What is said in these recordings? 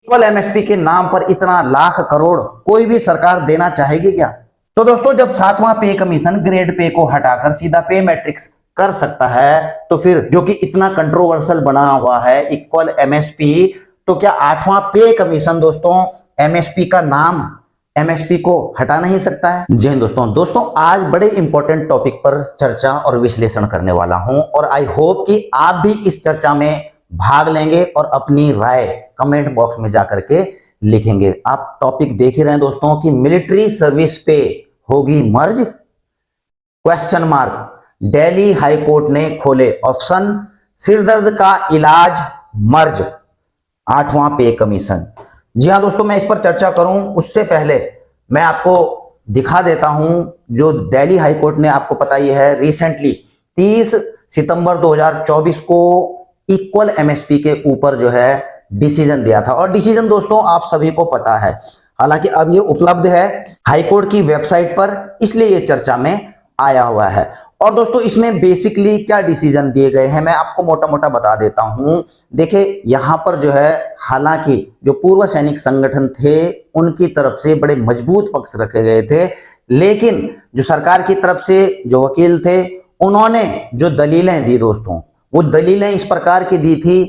Equal MSP के नाम पर इतना लाख करोड़ कोई भी सरकार देना चाहेगी क्या? तो दोस्तों, जब सातवां पे कमीशन ग्रेड पे को हटाकर सीधा पे मैट्रिक्स कर सकता है, तो फिर जो कि इतना कंट्रोवर्शियल बना हुआ है इक्वल एमएसपी, तो क्या आठवां पे कमीशन दोस्तों एमएसपी का नाम एमएसपी को हटा नहीं सकता है? जी दोस्तों, आज बड़े इंपॉर्टेंट टॉपिक पर चर्चा और विश्लेषण करने वाला हूं और आई होप कि आप भी इस चर्चा में भाग लेंगे और अपनी राय कमेंट बॉक्स में जाकर के लिखेंगे। आप टॉपिक देख ही रहे हैं दोस्तों कि मिलिट्री सर्विस पे होगी merge question mark. Delhi high court ने खोले ऑप्शन, सिरदर्द का इलाज मर्ज, आठवां पे कमीशन। जी हाँ दोस्तों, मैं इस पर चर्चा करूं उससे पहले मैं आपको दिखा देता हूं जो दिल्ली हाई कोर्ट ने, आपको पता ही है, रिसेंटली 30 सितंबर 2024 को इक्वल एमएसपी के ऊपर जो है डिसीजन दिया था। और डिसीजन दोस्तों आप सभी को पता है, हालांकि अब ये उपलब्ध है हाई कोर्ट की वेबसाइट पर, इसलिए ये चर्चा में आया हुआ है। और दोस्तों इसमें बेसिकली क्या डिसीजन दिए गए हैं मैं आपको मोटा मोटा बता देता हूं। देखिए यहां पर जो है, हालांकि जो पूर्व सैनिक संगठन थे उनकी तरफ से बड़े मजबूत पक्ष रखे गए थे, लेकिन जो सरकार की तरफ से जो वकील थे उन्होंने जो दलीलें दी दोस्तों, वो दलीलें इस प्रकार की दी थी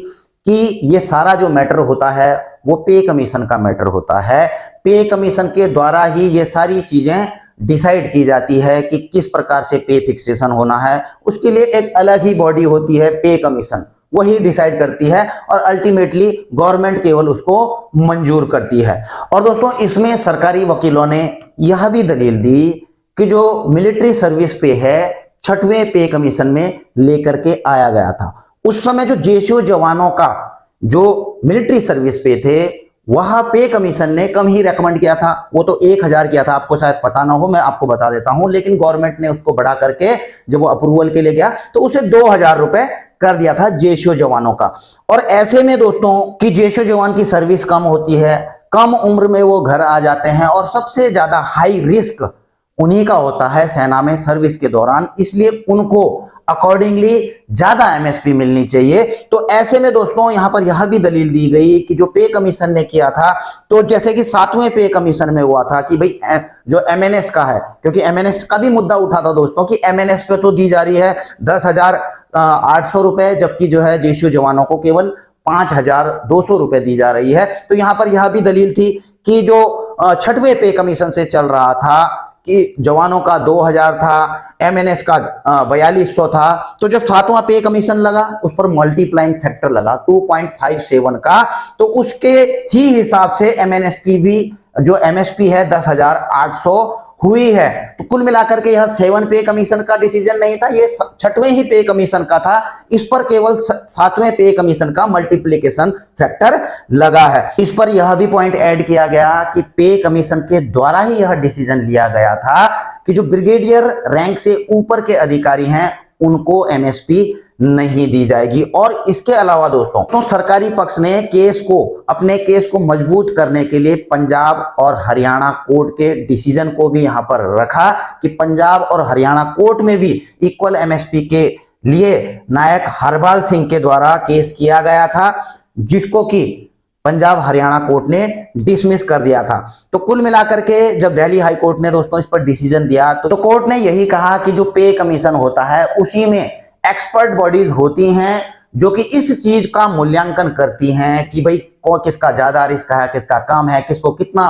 कि ये सारा जो मैटर होता है वो पे कमीशन का मैटर होता है। पे कमीशन के द्वारा ही ये सारी चीजें डिसाइड की जाती है कि किस प्रकार से पे फिक्सेशन होना है। उसके लिए एक अलग ही बॉडी होती है पे कमीशन, वही डिसाइड करती है और अल्टीमेटली गवर्नमेंट केवल उसको मंजूर करती है। और दोस्तों इसमें सरकारी वकीलों ने यह भी दलील दी कि जो मिलिट्री सर्विस पे है छठवें पे कमीशन में लेकर के आया गया था। उस समय जो जेएसयू जवानों का जो मिलिट्री सर्विस पे थे वहां पे कमीशन ने कम ही रेकमेंड किया था, वो तो 1000 किया था, आपको शायद पता ना हो, मैं आपको बता देता हूं। लेकिन गवर्नमेंट ने उसको बढ़ा करके जब वो अप्रूवल के लिए गया तो उसे 2000 रुपए कर दिया था जेएसयू जवानों का। और ऐसे में दोस्तों कि जेएसयू जवान की सर्विस कम होती है, कम उम्र में वो घर आ जाते हैं और सबसे ज्यादा हाई रिस्क उन्हीं का होता है सेना में सर्विस के दौरान, इसलिए उनको अकॉर्डिंगली ज्यादा एमएसपी मिलनी चाहिए। तो ऐसे में दोस्तों यहां पर यह भी दलील दी गई कि जो पे कमीशन ने किया था, तो जैसे कि 7वें पे कमीशन में हुआ था कि भाई जो एमएनएस का है, क्योंकि एमएनएस का भी मुद्दा उठा था दोस्तों कि एमएनएस को तो दी जा रही है 10,800 रुपए, जबकि जो है जेएसयू जवानों को केवल 5,200 रुपए दी जा रही है। तो यहां पर यह भी दलील थी कि जो छठवें पे कमीशन से चल रहा था कि जवानों का 2000 था, एमएनएस का 4200 था, तो जो 7वां पे कमीशन लगा उस पर मल्टीप्लाइंग फैक्टर लगा 2.57 का, तो उसके ही हिसाब से एमएनएस की भी जो एमएसपी है 10,800 हुई है। तो कुल मिलाकर के यह 7 पे कमीशन का डिसीजन नहीं था, ये 6वें ही पे कमीशन का था। इस पर केवल 7वें पे कमीशन का मल्टीप्लिकेशन फैक्टर लगा है। इस पर यह भी पॉइंट ऐड किया गया कि पे कमीशन के द्वारा ही यह डिसीजन लिया गया था कि जो ब्रिगेडियर रैंक से ऊपर के अधिकारी हैं उनको एमएसपी नहीं दी जाएगी। और इसके अलावा दोस्तों तो सरकारी पक्ष ने अपने केस को मजबूत करने के लिए पंजाब और हरियाणा कोर्ट के डिसीजन को भी यहां पर रखा कि पंजाब और हरियाणा कोर्ट में भी इक्वल एमएसपी के लिए नायक हरपाल सिंह के द्वारा केस किया गया था, जिसको कि पंजाब हरियाणा कोर्ट ने डिसमिस कर दिया था। तो कुल मिलाकर के जब दिल्ली हाई कोर्ट ने दोस्तों इस पर डिसीजन दिया तो कोर्ट ने यही कहा कि जो पे कमीशन होता है उसी में एक्सपर्ट बॉडीज होती हैं जो कि इस चीज का मूल्यांकन करती हैं कि भाई किसका ज्यादा रिस्क है, किसका कम है, किसको कितना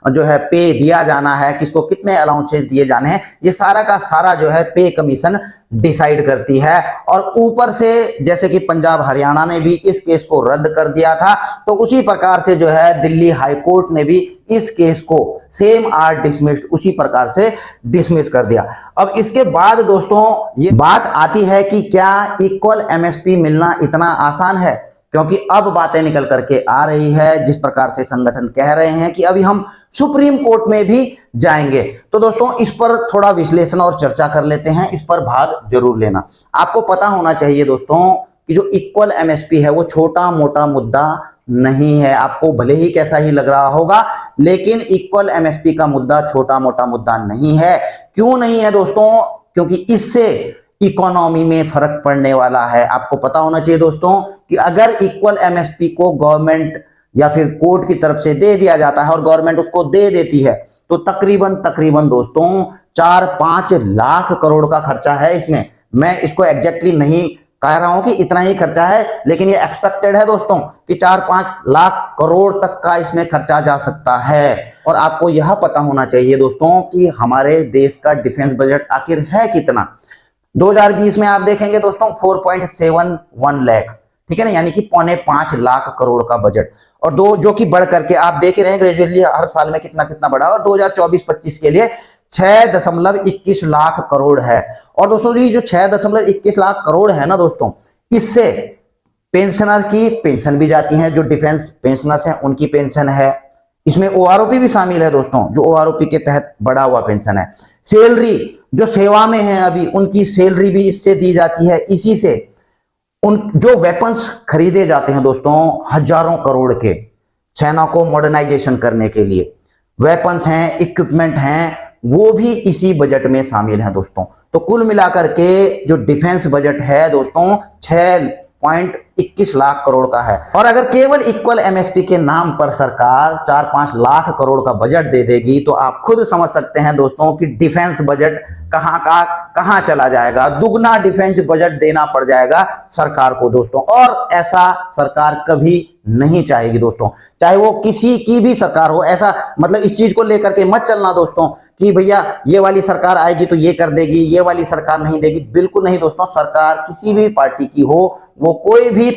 जो है पे दिया जाना है, किसको कितने अलाउंसेस दिए जाने हैं, ये सारा का सारा जो है पे कमीशन डिसाइड करती है। और ऊपर से जैसे कि पंजाब हरियाणा ने भी इस केस को रद्द कर दिया था, तो उसी प्रकार से जो है दिल्ली हाई कोर्ट ने भी इस केस को सेम आर डिसमिस्ड उसी प्रकार से डिसमिस कर दिया। अब इसके बाद दोस्तों ये बात आती है कि क्या इक्वल एमएसपी मिलना इतना आसान है, क्योंकि अब बातें निकल करके आ रही है जिस प्रकार से संगठन कह रहे हैं कि अभी हम सुप्रीम कोर्ट में भी जाएंगे। तो दोस्तों इस पर थोड़ा विश्लेषण और चर्चा कर लेते हैं, इस पर भाग जरूर लेना। आपको पता होना चाहिए दोस्तों कि जो इक्वल एमएसपी है वो छोटा मोटा मुद्दा नहीं है। आपको भले ही कैसा ही लग रहा होगा, लेकिन इक्वल एमएसपी का मुद्दा छोटा मोटा मुद्दा नहीं है। क्यों नहीं है दोस्तों? क्योंकि इससे इकोनॉमी में फर्क पड़ने वाला है। आपको पता होना चाहिए दोस्तों कि अगर इक्वल एमएसपी को गवर्नमेंट या फिर कोर्ट की तरफ से दे दिया जाता है और गवर्नमेंट उसको दे देती है, तो तकरीबन दोस्तों 4-5 लाख करोड़ का खर्चा है इसमें। मैं इसको एग्जैक्टली नहीं कह रहा हूं कि इतना ही खर्चा है, लेकिन ये एक्सपेक्टेड है दोस्तों कि 4-5 लाख करोड़ तक का इसमें खर्चा जा सकता है। और आपको यह पता होना चाहिए दोस्तों कि हमारे देश का डिफेंस बजट आखिर है कितना। 2020 में आप देखेंगे दोस्तों 4.71 लाख, ठीक है ना, यानी कि 4.25 लाख करोड़ का बजट, और दो जो कि बढ़ करके आप देख ही रहे हैं ग्रेजुअली हर साल में कितना कितना बढ़ा, और 2024-25 के लिए 6.21 लाख करोड़ है। और दोस्तों ये जो 6.21 लाख करोड़ है ना दोस्तों, इससे पेंशनर की पेंशन भी जाती है, जो डिफेंस पेंशनर्स हैं उनकी पेंशन है, इसमें ओआरओपी भी शामिल है दोस्तों, जो ओआरओपी के तहत बढ़ा हुआ पेंशन है। सैलरी जो सेवा में है अभी उनकी सैलरी भी इससे दी जाती है। इसी से उन जो वेपन्स खरीदे जाते हैं दोस्तों हजारों करोड़ के सेना को मॉडर्नाइजेशन करने के लिए, वेपन्स हैं, इक्विपमेंट हैं, वो भी इसी बजट में शामिल हैं दोस्तों। तो कुल मिलाकर के जो डिफेंस बजट है दोस्तों 6.21 लाख करोड़ का है। और अगर केवल इक्वल एमएसपी के नाम पर सरकार 4-5 लाख करोड़ का बजट दे देगी, तो आप खुद समझ सकते हैं दोस्तों कि डिफेंस बजट कहां चला जाएगा। दुगना डिफेंस बजट देना पड़ जाएगा सरकार को दोस्तों, और ऐसा सरकार कभी नहीं चाहेगी दोस्तों, चाहे वो किसी की भी सरकार हो। ऐसा मतलब इस चीज को लेकर के मत चलना दोस्तों कि भैया ये वाली सरकार आएगी तो ये कर देगी, ये वाली सरकार नहीं देगी। बिल्कुल नहीं दोस्तों, सरकार किसी भी पार्टी की हो, वो कोई भी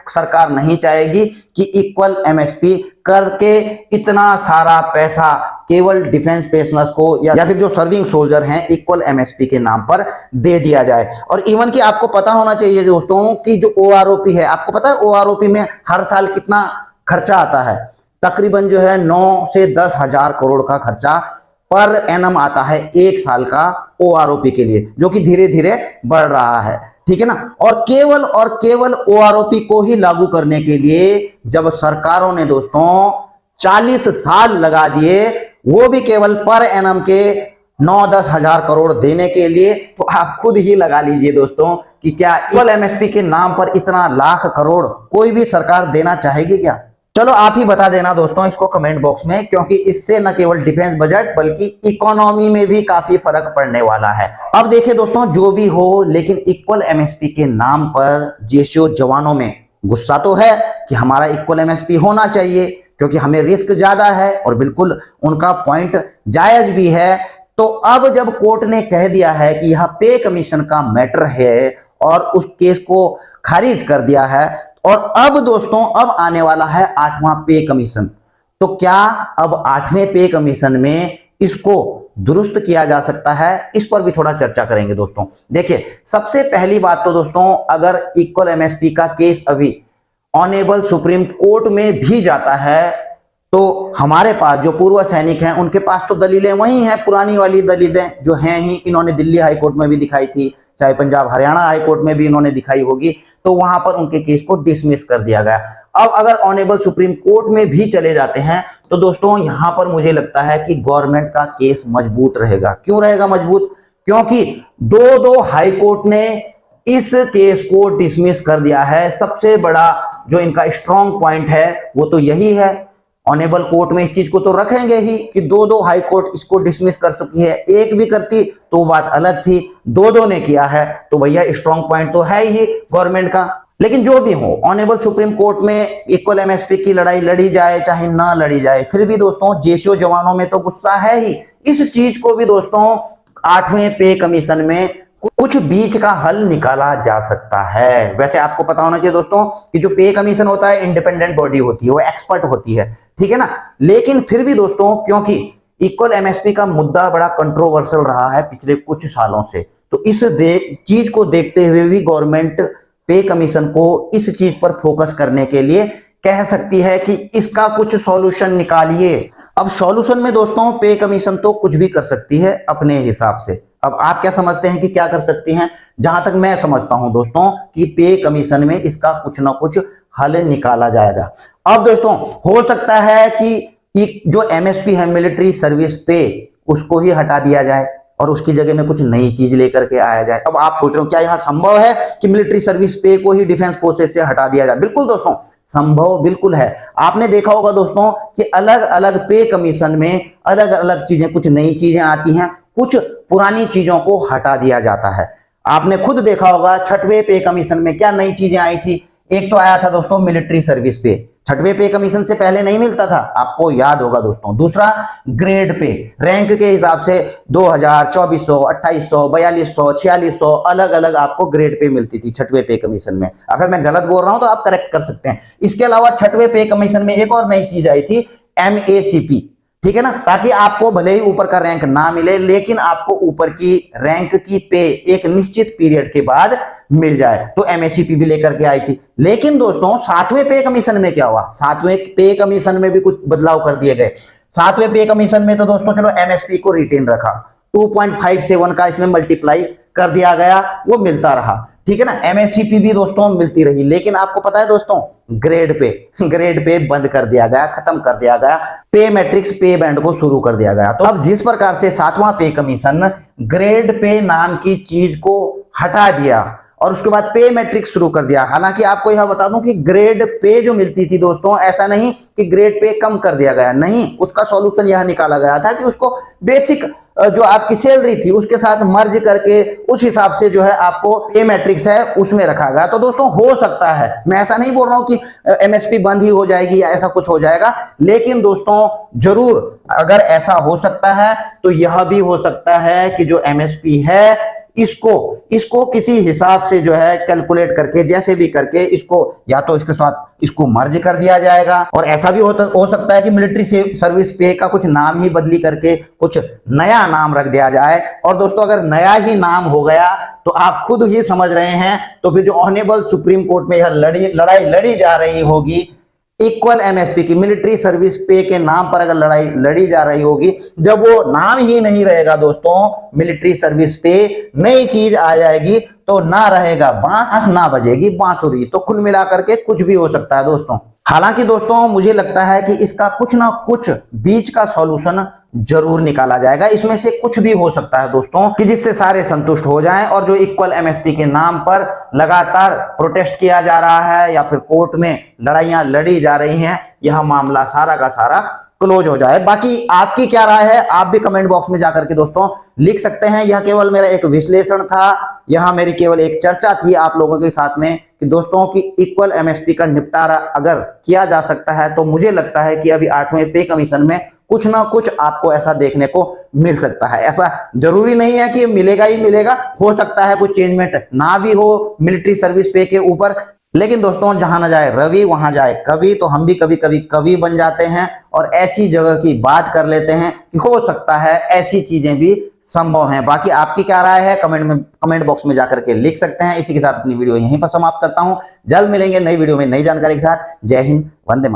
सरकार नहीं चाहेगी कि इक्वल एमएसपी करके इतना सारा पैसा केवल डिफेंस पेंशनर्स को या फिर जो सर्विंग सोल्जर हैं इक्वल एमएसपी के नाम पर दे दिया जाए। और इवन कि आपको पता होना चाहिए दोस्तों कि जो ओआरओपी है, आपको पता है ओआरओपी में हर साल कितना खर्चा आता है, तकरीबन जो है 9 से 10 हजार करोड़ का खर्चा पर एनम आता है एक साल का ओआरओपी के लिए, जो कि धीरे धीरे बढ़ रहा है, ठीक है ना। और केवल ओआरओपी को ही लागू करने के लिए जब सरकारों ने दोस्तों 40 साल लगा दिए, वो भी केवल पर एनम के 9-10 हजार करोड़ देने के लिए, तो आप खुद ही लगा लीजिए दोस्तों कि क्या इक्वल एमएसपी के नाम पर इतना लाख करोड़ कोई भी सरकार देना चाहेगी क्या। चलो आप ही बता देना दोस्तों इसको कमेंट बॉक्स में, क्योंकि इससे न केवल डिफेंस बजट बल्कि इकोनॉमी में भी काफी फर्क पड़ने वाला है। अब देखिए दोस्तों जो भी हो, लेकिन इक्वल एमएसपी के नाम पर जेसीओ जवानों में गुस्सा तो है कि हमारा इक्वल एमएसपी होना चाहिए, क्योंकि हमें रिस्क ज्यादा है, और बिल्कुल उनका पॉइंट जायज भी है। तो अब जब कोर्ट ने कह दिया है कि यह पे कमीशन का मैटर है और उस केस को खारिज कर दिया है, और अब दोस्तों अब आने वाला है 8वां पे कमीशन, तो क्या अब 8वें पे कमीशन में इसको दुरुस्त किया जा सकता है, इस पर भी थोड़ा चर्चा करेंगे दोस्तों। देखिए सबसे पहली बात तो दोस्तों, अगर इक्वल एमएसपी का केस अभी ऑनेबल सुप्रीम कोर्ट में भी जाता है, तो हमारे पास जो पूर्व सैनिक हैं उनके पास तो दलीलें वही हैं, पुरानी वाली दलीलें जो हैं ही, इन्होंने दिल्ली हाई कोर्ट में भी दिखाई थी, चाहे पंजाब हरियाणा हाई कोर्ट में भी इन्होंने दिखाई होगी, तो वहां पर उनके केस को डिसमिस कर दिया गया। अब अगर ऑनेबल सुप्रीम कोर्ट में भी चले जाते हैं, तो दोस्तों यहां पर मुझे लगता है कि गवर्नमेंट का केस मजबूत रहेगा। क्यों रहेगा मजबूत? क्योंकि दो हाई कोर्ट ने इस केस को डिसमिस कर दिया है। सबसे बड़ा जो इनका स्ट्रॉन्ग पॉइंट है वो तो यही है। ऑनेबल कोर्ट में इस चीज को तो रखेंगे ही कि दो हाई कोर्ट इसको डिसमिस कर चुकी है, एक भी करती तो बात अलग थी, दो ने किया है, तो भैया स्ट्रॉन्ग पॉइंट तो है ही गवर्नमेंट का। लेकिन जो भी हो, ऑनेबल सुप्रीम कोर्ट में इक्वल एमएसपी की लड़ाई लड़ी जाए चाहे ना लड़ी जाए, फिर भी दोस्तों जेसीओ जवानों में तो गुस्सा है ही। इस चीज को भी दोस्तों 8वें पे कमीशन में कुछ बीच का हल निकाला जा सकता है। वैसे आपको पता होना चाहिए दोस्तों कि जो पे कमीशन होता है इंडिपेंडेंट बॉडी होती है, वो एक्सपर्ट होती है, ठीक है ना। लेकिन फिर भी दोस्तों क्योंकि इक्वल एमएसपी का मुद्दा बड़ा कंट्रोवर्शियल रहा है पिछले कुछ सालों से, तो इस चीज को देखते हुए भी गवर्नमेंट पे कमीशन को इस चीज पर फोकस करने के लिए कह सकती है कि इसका कुछ सॉल्यूशन निकालिए। अब सॉल्यूशन में दोस्तों पे कमीशन तो कुछ भी कर सकती है अपने हिसाब से। अब आप क्या समझते हैं कि क्या कर सकती हैं? जहां तक मैं समझता हूं दोस्तों कि पे कमीशन में इसका कुछ ना कुछ हल निकाला जाएगा। अब दोस्तों हो सकता है कि जो एमएसपी है मिलिट्री सर्विस पे, उसको ही हटा दिया जाए, और उसकी जगह में कुछ नई चीज लेकर के आया जाए। अब आप सोच रहे हो क्या यह संभव है कि मिलिट्री सर्विस पे को ही डिफेंस फोर्सेस से हटा दिया जाए? बिल्कुल दोस्तों, संभव बिल्कुल है। आपने देखा होगा दोस्तों कि अलग अलग पे कमीशन में अलग अलग चीजें, कुछ नई चीजें आती हैं, कुछ पुरानी चीजों को हटा दिया जाता है। आपने खुद देखा होगा 6वें पे कमीशन में क्या नई चीजें आई थी। एक तो आया था दोस्तों मिलिट्री सर्विस पे, 6वें पे कमीशन से पहले नहीं मिलता था, आपको याद होगा दोस्तों। दूसरा ग्रेड पे, रैंक के हिसाब से 2000, 2400, 2800, 4200, 4600 अलग अलग आपको ग्रेड पे मिलती थी 6वें पे कमीशन में। अगर मैं गलत बोल रहा हूं तो आप करेक्ट कर सकते हैं। इसके अलावा 6वें पे कमीशन में एक और नई चीज आई थी, MACP, ठीक है ना, ताकि आपको भले ही ऊपर का रैंक ना मिले लेकिन आपको ऊपर की रैंक की पे एक निश्चित पीरियड के बाद मिल जाए, तो MACP भी लेकर के आई थी। लेकिन दोस्तों 7वें पे कमीशन में क्या हुआ? 7वें पे कमीशन में भी कुछ बदलाव कर दिए गए। 7वें पे कमीशन में तो दोस्तों चलो MSP को रिटेन रखा, 2.57 का इसमें मल्टीप्लाई कर दिया गया, वो मिलता रहा, ठीक है ना। MACP भी दोस्तों मिलती रही, लेकिन आपको पता है दोस्तों ग्रेड पे बंद कर दिया गया, खत्म कर दिया गया, पे मैट्रिक्स पे बैंड को शुरू कर दिया गया। तो अब जिस प्रकार से 7वां पे कमीशन ग्रेड पे नाम की चीज को हटा दिया और उसके बाद पे मैट्रिक्स शुरू कर दिया। हालांकि आपको यह बता दूं कि ग्रेड पे जो मिलती थी दोस्तों, ऐसा नहीं कि ग्रेड पे कम कर दिया गया, नहीं, उसका सॉल्यूशन यह निकाला गया था कि उसको बेसिक जो आपकी सैलरी थी उसके साथ मर्ज करके उस हिसाब से जो है आपको पे मैट्रिक्स है उसमें रखा गया। तो दोस्तों हो सकता है, मैं ऐसा नहीं बोल रहा हूं कि MSP बंद ही हो जाएगी या ऐसा कुछ हो जाएगा, लेकिन दोस्तों जरूर अगर ऐसा हो सकता है तो यह भी हो सकता है कि जो MSP है इसको किसी हिसाब से जो है कैलकुलेट करके जैसे भी करके इसको या तो इसके साथ इसको मर्ज कर दिया जाएगा, और ऐसा भी हो सकता है कि मिलिट्री सर्विस पे का कुछ नाम ही बदली करके कुछ नया नाम रख दिया जाए। और दोस्तों अगर नया ही नाम हो गया तो आप खुद ही समझ रहे हैं, तो फिर जो ऑनेबल सुप्रीम कोर्ट में यह लड़ाई लड़ी जा रही होगी इक्वल MSP की, मिलिट्री सर्विस पे के नाम पर अगर लड़ाई लड़ी जा रही होगी, जब वो नाम ही नहीं रहेगा दोस्तों मिलिट्री सर्विस पे, नई चीज आ जाएगी तो ना रहेगा बांस ना बजेगी बांसुरी। तो कुल मिलाकर के कुछ भी हो सकता है दोस्तों। हालांकि दोस्तों मुझे लगता है कि इसका कुछ ना कुछ बीच का सॉल्यूशन जरूर निकाला जाएगा। इसमें से कुछ भी हो सकता है दोस्तों कि जिससे सारे संतुष्ट हो जाएं, और जो इक्वल MSP के नाम पर लगातार प्रोटेस्ट किया जा रहा है या फिर कोर्ट में लड़ाइयां लड़ी जा रही हैं, यह मामला सारा का सारा क्लोज हो जाए। बाकी आपकी क्या राय है आप भी कमेंट बॉक्स में जाकर के दोस्तों लिख सकते हैं। यह केवल मेरा एक विश्लेषण था, यह मेरी केवल एक चर्चा थी आप लोगों के साथ में कि दोस्तों की इक्वल MSP का निपटारा अगर किया जा सकता है तो मुझे लगता है कि अभी 8वें पे कमीशन में कुछ ना कुछ आपको ऐसा देखने को मिल सकता है। ऐसा जरूरी नहीं है कि मिलेगा ही मिलेगा, हो सकता है कुछ चेंजमेंट ना भी हो मिलिट्री सर्विस पे के ऊपर। लेकिन दोस्तों जहां ना जाए रवि वहां जाए कवि, तो हम भी कभी कभी कवि बन जाते हैं और ऐसी जगह की बात कर लेते हैं कि हो सकता है ऐसी चीजें भी संभव हैं। बाकी आपकी क्या राय है कमेंट बॉक्स में जाकर के लिख सकते हैं। इसी के साथ अपनी वीडियो यहीं पर समाप्त करता हूं। जल्द मिलेंगे नई वीडियो में नई जानकारी के साथ। जय हिंद, वंदे मातरम।